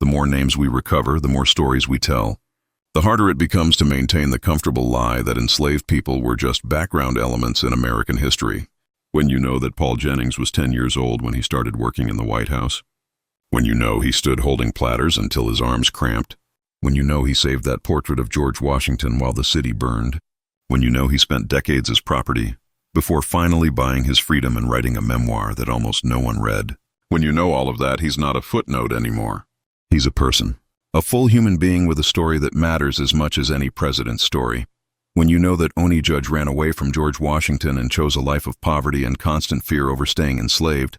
The more names we recover, the more stories we tell. The harder it becomes to maintain the comfortable lie that enslaved people were just background elements in American history. When you know that Paul Jennings was 10 years old when he started working in the White House. When you know he stood holding platters until his arms cramped. When you know he saved that portrait of George Washington while the city burned. When you know he spent decades as property before finally buying his freedom and writing a memoir that almost no one read. When you know all of that, he's not a footnote anymore. He's a person, a full human being with a story that matters as much as any president's story. When you know that Oni Judge ran away from George Washington and chose a life of poverty and constant fear over staying enslaved.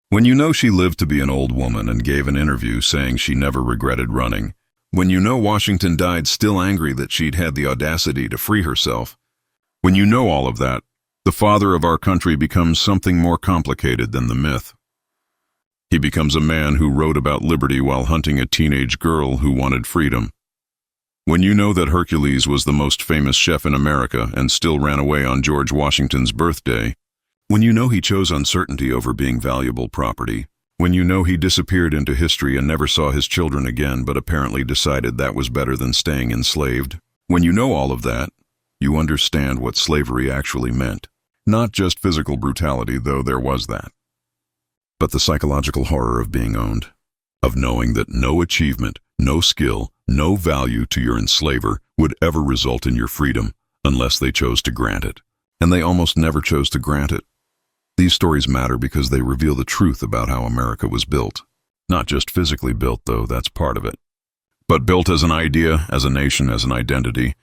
When you know she lived to be an old woman and gave an interview saying she never regretted running. When you know Washington died still angry that she'd had the audacity to free herself. When you know all of that, the father of our country becomes something more complicated than the myth. He becomes a man who wrote about liberty while hunting a teenage girl who wanted freedom. When you know that Hercules was the most famous chef in America and still ran away on George Washington's birthday. When you know he chose uncertainty over being valuable property. When you know he disappeared into history and never saw his children again but apparently decided that was better than staying enslaved. When you know all of that, you understand what slavery actually meant. Not just physical brutality, though there was that. But the psychological horror of being owned, of knowing that no achievement, no skill, no value to your enslaver would ever result in your freedom unless they chose to grant it. And they almost never chose to grant it. These stories matter because they reveal the truth about how America was built. Not just physically built, though, that's part of it. But built as an idea, as a nation, as an identity.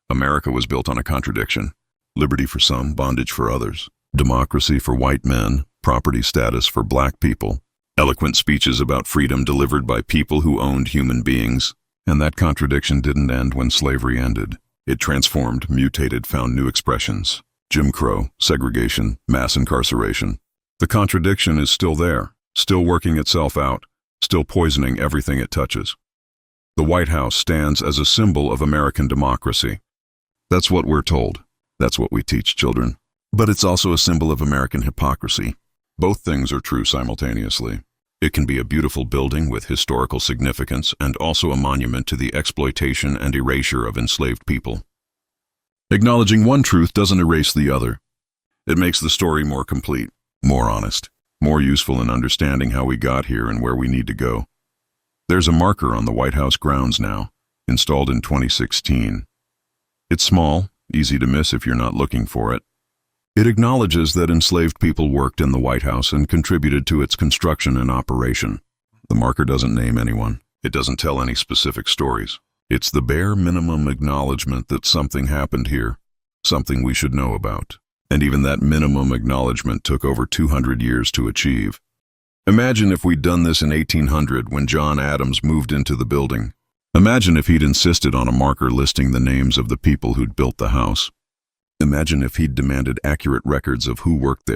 America was built on a contradiction. Liberty for some, bondage for others. Democracy for white men, property status for black people. Eloquent speeches about freedom delivered by people who owned human beings. And that contradiction didn't end when slavery ended. It transformed, mutated, found new expressions. Jim Crow, segregation, mass incarceration. The contradiction is still there, still working itself out, still poisoning everything it touches. The White House stands as a symbol of American democracy. That's what we're told. That's what we teach children. But it's also a symbol of American hypocrisy. Both things are true simultaneously. It can be a beautiful building with historical significance and also a monument to the exploitation and erasure of enslaved people. Acknowledging one truth doesn't erase the other. It makes the story more complete, more honest, more useful in understanding how we got here and where we need to go. There's a marker on the White House grounds now, installed in 2016. It's small, easy to miss if you're not looking for it. It acknowledges that enslaved people worked in the White House and contributed to its construction and operation. The marker doesn't name anyone. It doesn't tell any specific stories. It's the bare minimum acknowledgement that something happened here, something we should know about. And even that minimum acknowledgement took over 200 years to achieve. Imagine if we'd done this in 1800 when John Adams moved into the building. Imagine if he'd insisted on a marker listing the names of the people who'd built the house. Imagine if he'd demanded accurate records of who worked there